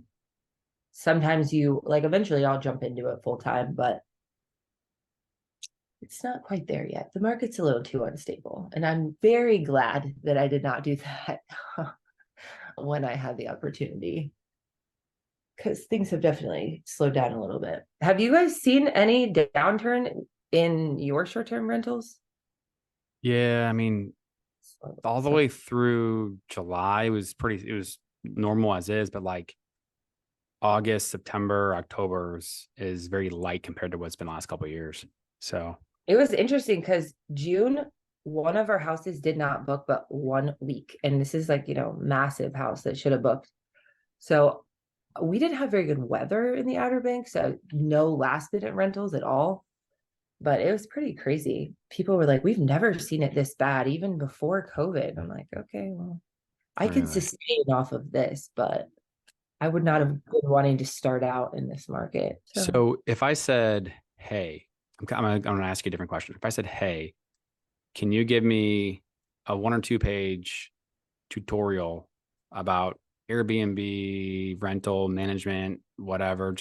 sometimes eventually I'll jump into it full time, but it's not quite there yet. The market's a little too unstable, and I'm very glad that I did not do that when I had the opportunity, because things have definitely slowed down a little bit. Have you guys seen any downturn in your short-term rentals? Yeah, I mean, all the way through July it was normal as is, but like August, September, October is very light compared to what's been the last couple of years. So it was interesting because June, one of our houses did not book but 1 week. And this is like, massive house that should have booked. So we didn't have very good weather in the Outer Banks, so no last minute rentals at all. But it was pretty crazy. People were like, we've never seen it this bad, even before COVID. I'm like, okay, well, I can sustain off of this, but I would not have been wanting to start out in this market. So if I said, hey, I'm going to ask you a different question. If I said, hey, can you give me a 1 or 2 page tutorial about Airbnb, rental, management, whatever,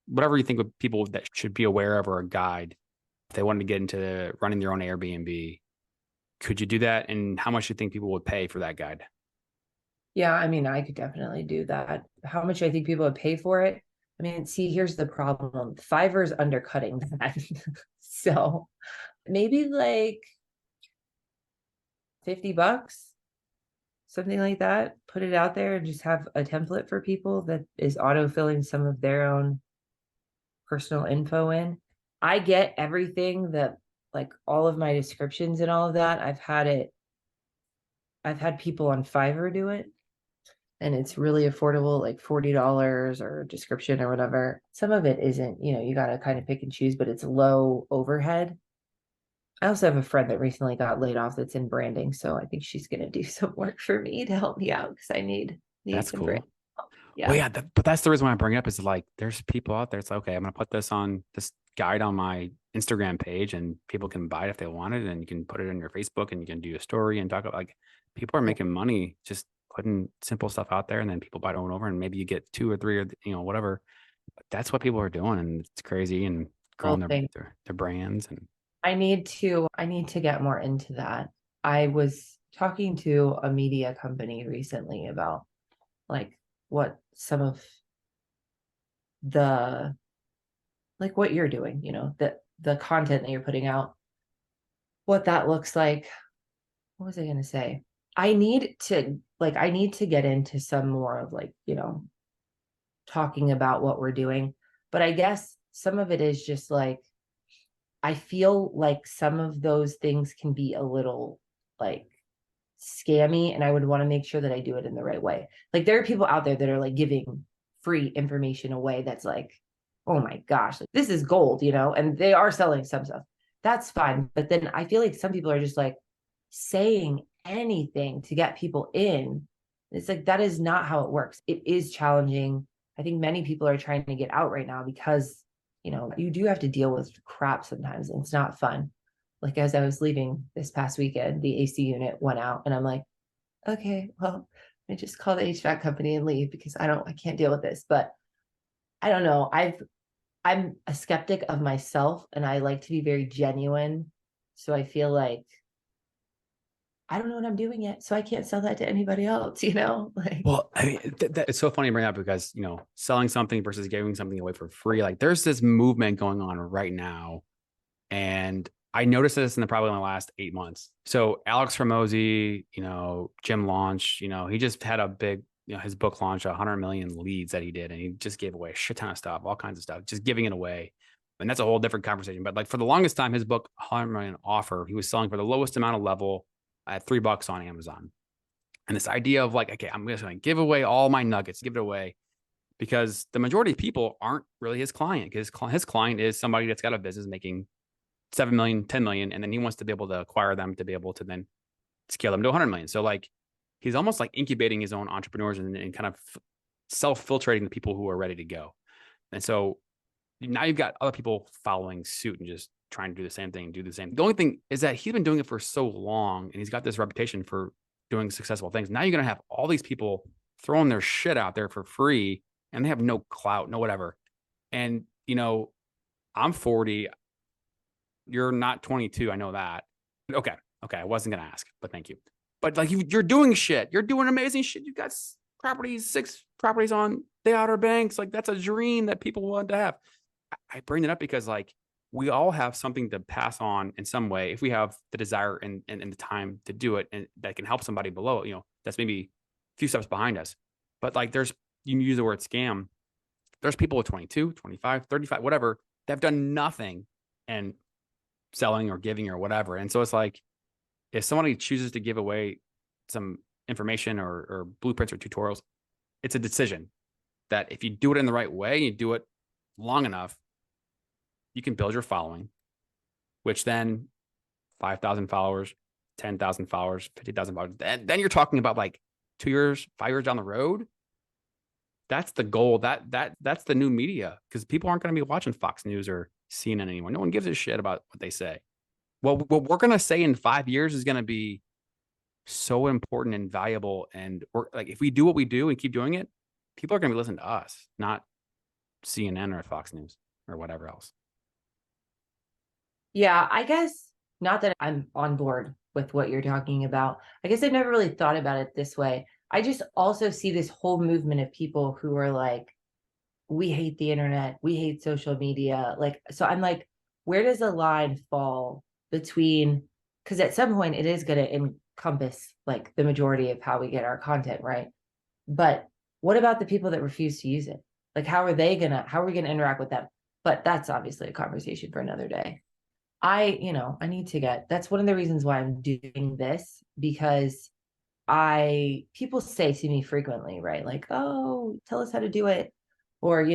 whatever you think of people that should be aware of, or a guide if they wanted to get into running their own Airbnb, could you do that? And how much do you think people would pay for that guide? Yeah, I mean, I could definitely do that. How much I think people would pay for it? I mean, see, here's the problem. Fiverr's undercutting that. So maybe like $50, something like that. Put it out there and just have a template for people that is auto-filling some of their own personal info in. I get everything that, like all of my descriptions and all of that. I've had people on Fiverr do it, and it's really affordable, like $40 or a description or whatever. Some of it isn't, you got to kind of pick and choose, but it's low overhead. I also have a friend that recently got laid off that's in branding, so I think she's going to do some work for me to help me out because I need That's some cool. brand. Yeah. Well, yeah, but that's the reason why I bring it up is like there's people out there. It's like, okay, I'm gonna put this guide on my Instagram page, and people can buy it if they want it, and you can put it on your Facebook, and you can do a story and talk about, like, people are making money just putting simple stuff out there, and then people buy it over, and maybe you get 2 or 3 or whatever. But that's what people are doing, and it's crazy, and growing their brands. And I need to get more into that. I was talking to a media company recently about like what some of the, like what you're doing, the content that you're putting out, what that looks like. What was I going to say? I need to get into some more of like, talking about what we're doing. But I guess some of it is just like, I feel like some of those things can be a little like scammy, and I would want to make sure that I do it in the right way. Like there are people out there that are like giving free information away that's like, oh my gosh, like, this is gold, and they are selling some stuff. That's fine. But then I feel like some people are just like saying anything to get people in. It's like, that is not how it works. It is challenging. I think many people are trying to get out right now because, you do have to deal with crap sometimes, and it's not fun. Like as I was leaving this past weekend, the AC unit went out, and I'm like, okay, well, I just call the HVAC company and leave because I can't deal with this. But I don't know. I'm a skeptic of myself, and I like to be very genuine. So I feel like I don't know what I'm doing yet, so I can't sell that to anybody else, like. Well, I mean, it's so funny to bring up because, selling something versus giving something away for free. Like there's this movement going on right now, and I noticed this in probably in the last 8 months. So Alex Hormozy, Jim Launch, he just had a big, his book launch, 100 million leads that he did. And he just gave away a shit ton of stuff, all kinds of stuff, just giving it away. And that's a whole different conversation. But like for the longest time, his book, 100 million offer, he was selling for the lowest amount of level at $3 on Amazon. And this idea of like, okay, I'm just going to give away all my nuggets, give it away, because the majority of people aren't really his client, because his client is somebody that's got a business making 7 million, 10 million, and then he wants to be able to acquire them to be able to then scale them to 100 million. So like he's almost like incubating his own entrepreneurs and kind of self-filtrating the people who are ready to go. And so now you've got other people following suit and just trying to do the same thing and do the same. The only thing is that he's been doing it for so long and he's got this reputation for doing successful things. Now you're going to have all these people throwing their shit out there for free and they have no clout, no whatever. And, I'm 40. You're not 22. I know that. Okay. I wasn't going to ask, but thank you. But like you're doing shit. You're doing amazing shit. You've got 6 properties on the Outer Banks. Like that's a dream that people want to have. I bring it up because like we all have something to pass on in some way if we have the desire and the time to do it, and that can help somebody below, that's maybe a few steps behind us. But like you can use the word scam. There's people at 22, 25, 35, whatever, that have done nothing and selling or giving or whatever. And so it's like, if somebody chooses to give away some information or blueprints or tutorials, it's a decision that if you do it in the right way, you do it long enough, you can build your following, which then 5,000 followers, 10,000 followers, 50,000 followers. Then you're talking about like 2 years, 5 years down the road. That's the goal. That's the new media, because people aren't going to be watching Fox News or CNN anymore. No one gives a shit about what they say. What we're going to say in 5 years is going to be so important and valuable. And we're like, if we do what we do and keep doing it, people are going to be listening to us, not CNN or Fox News or whatever else. Yeah, I guess not that I'm on board with what you're talking about. I guess I've never really thought about it this way. I just also see this whole movement of people who are like, we hate the internet, we hate social media. Like, so I'm like, where does the line fall between, because at some point it is going to encompass like the majority of how we get our content, right? But what about the people that refuse to use it? Like, how are we going to interact with them? But that's obviously a conversation for another day. I need to that's one of the reasons why I'm doing this, because people say to me frequently, right? Like, oh, tell us how to do it. Or,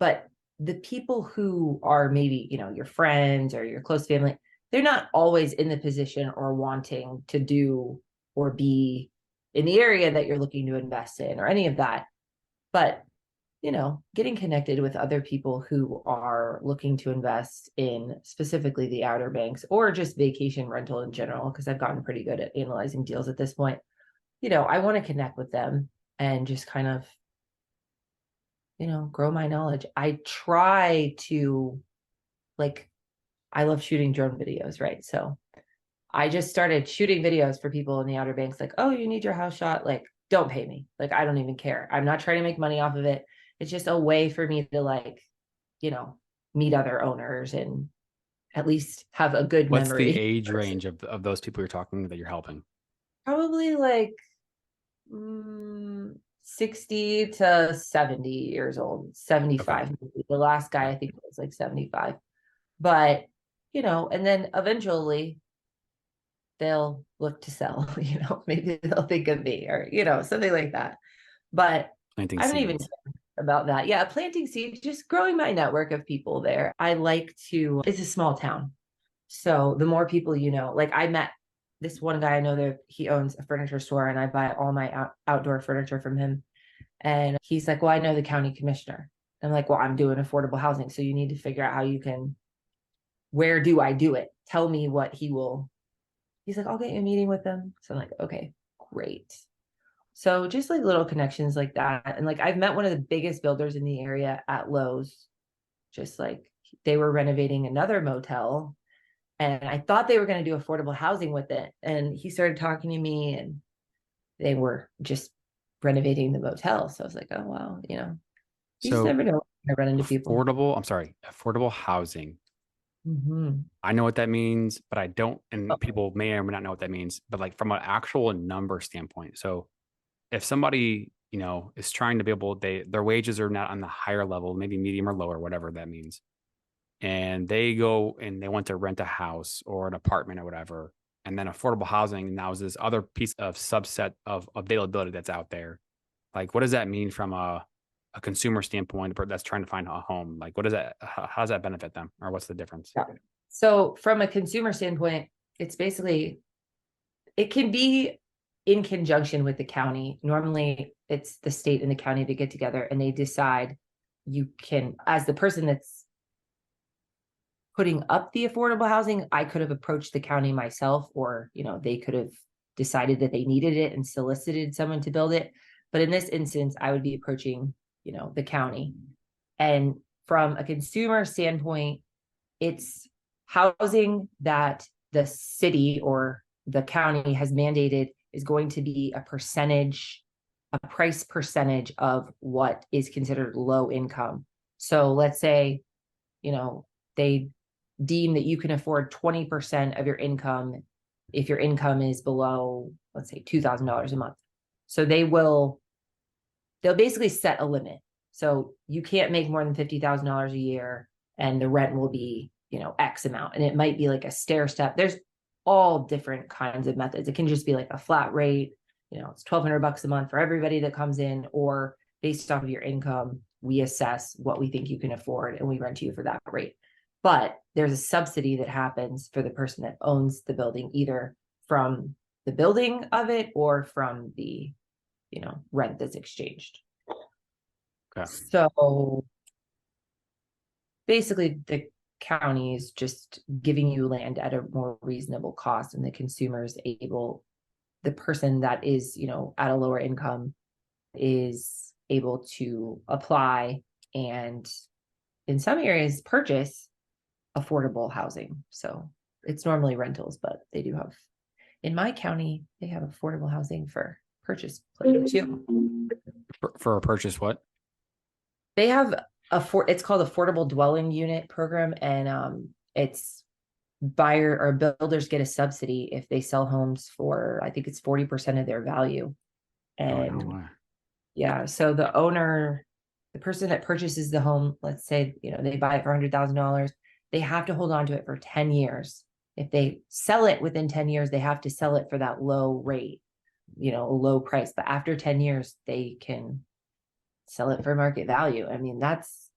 but the people who are maybe, your friends or your close family, they're not always in the position or wanting to do or be in the area that you're looking to invest in or any of that. But getting connected with other people who are looking to invest in specifically the Outer Banks or just vacation rental in general, because I've gotten pretty good at analyzing deals at this point. I want to connect with them and just kind of, grow my knowledge. I try to, like, I love shooting drone videos, right? So I just started shooting videos for people in the Outer Banks, like, oh, you need your house shot. Like, don't pay me. Like, I don't even care. I'm not trying to make money off of it. It's just a way for me to like, meet other owners and at least have a good What's memory. the age range of those people you're talking that you're helping? Probably like 60 to 70 years old, 75. Okay. The last guy I think was like 75. But, and then eventually they'll look to sell, maybe they'll think of me or, something like that. But Planting I don't even seeds. care about that. Yeah, planting seeds, just growing my network of people there. It's a small town. So the more people like I met this one guy I know that he owns a furniture store and I buy all my outdoor furniture from him. And he's like, well, I know the county commissioner. I'm like, well, I'm doing affordable housing. So you need to figure out where do I do it? Tell me what he's like, I'll get you a meeting with them. So I'm like, okay, great. So just like little connections like that. And like, I've met one of the biggest builders in the area at Lowe's, just like they were renovating another motel and I thought they were going to do affordable housing with it. And he started talking to me and they were just renovating the motel. So I was like, oh, wow, you just So never know. I run into people. affordable housing. Mhm. I know what that means, but I don't, and Oh, people may or may not know what that means, but like from an actual number standpoint. So if somebody, is trying to be able, their wages are not on the higher level, maybe medium or lower, whatever that means. And they go and they want to rent a house or an apartment or whatever. And then affordable housing now is this other piece of subset of availability that's out there. Like, what does that mean from a consumer standpoint that's trying to find a home? Like, what does that, how does that benefit them, or what's the difference? yeah. So from a consumer standpoint, it's basically, it can be in conjunction with the county. Normally, it's the state and the county that get together and they decide you can, as the person that's putting up the affordable housing, I could have approached the county myself, or, they could have decided that they needed it and solicited someone to build it. But in this instance, I would be approaching, the county. And from a consumer standpoint, it's housing that the city or the county has mandated is going to be a price percentage of what is considered low income. So let's say, they deem that you can afford 20% of your income if your income is below, let's say, $2,000 a month. So they'll basically set a limit. So you can't make more than $50,000 a year and the rent will be, X amount. And it might be like a stair step. There's all different kinds of methods. It can just be like a flat rate, it's $1,200 a month for everybody that comes in, or based off of your income, we assess what we think you can afford and we rent to you for that rate. But there's a subsidy that happens for the person that owns the building, either from the building of it or from the, rent that's exchanged. Okay. So basically the county is just giving you land at a more reasonable cost, and the consumer is the person that is, at a lower income is able to apply and in some areas purchase affordable housing. So it's normally rentals, but they do have, in my county, they have affordable housing for purchase too. For a purchase, what? They have it's called affordable dwelling unit program, and it's buyer or builders get a subsidy if they sell homes for, I think it's 40% of their value. And Oh, no. yeah, so the person that purchases the home, let's say, they buy it for $100,000, they have to hold on to it for 10 years. If they sell it within 10 years, they have to sell it for that low rate, a low price. But after 10 years, they can sell it for market value. I mean, that's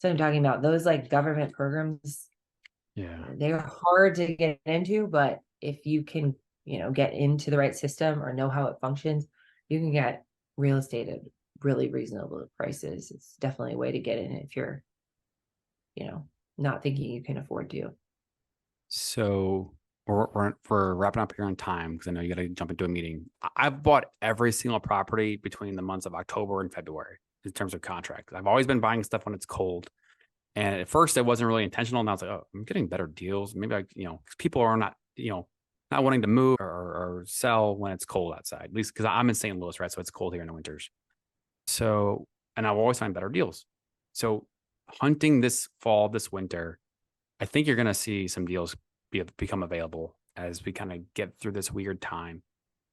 what I'm talking about. Those like government programs, Yeah. they're hard to get into, but if you can, get into the right system or know how it functions, you can get real estate at really reasonable prices. It's definitely a way to get in if you're, not thinking you can afford to. So we're wrapping up here on time because I know you got to jump into a meeting. I've bought every single property between the months of October and February in terms of contract. I've always been buying stuff when it's cold. And at first it wasn't really intentional. And I was like, oh, I'm getting better deals. Maybe because people are not, not wanting to move or sell when it's cold outside, at least because I'm in St. Louis, right? So it's cold here in the winters. So, and I'll always find better deals. So hunting this fall, this winter, I think you're going to see some deals become available as we kind of get through this weird time.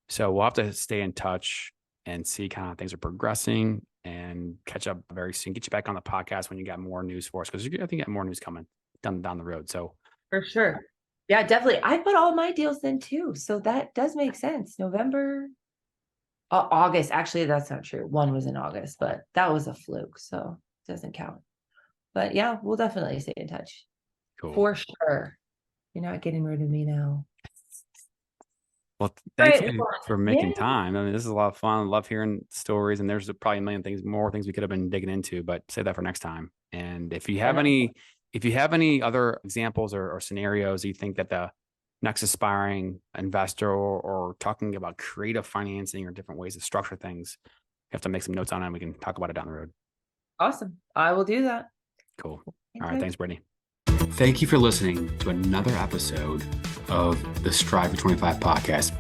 So we'll have to stay in touch and see kind of how things are progressing and catch up very soon. Get you back on the podcast when you got more news for us, because I think you got more news coming down the road. So For sure. Yeah, definitely. I put all my deals in too. So that does make sense. November, August. Actually, that's not true. One was in August, but that was a fluke. So it doesn't count. But yeah, we'll definitely stay in touch. cool. For sure. You're not getting rid of me now. Well, thank Right. you for making Yeah. time. I mean, this is a lot of fun. I love hearing stories, and there's probably a million more things we could have been digging into, but save that for next time. And if you have any other examples or scenarios you think that the next aspiring investor or talking about creative financing or different ways to structure things, you have to make some notes on it and we can talk about it down the road. Awesome. I will do that. Cool. All right. Thanks, Brittany. Thank you for listening to another episode of the Strive for 25 podcast.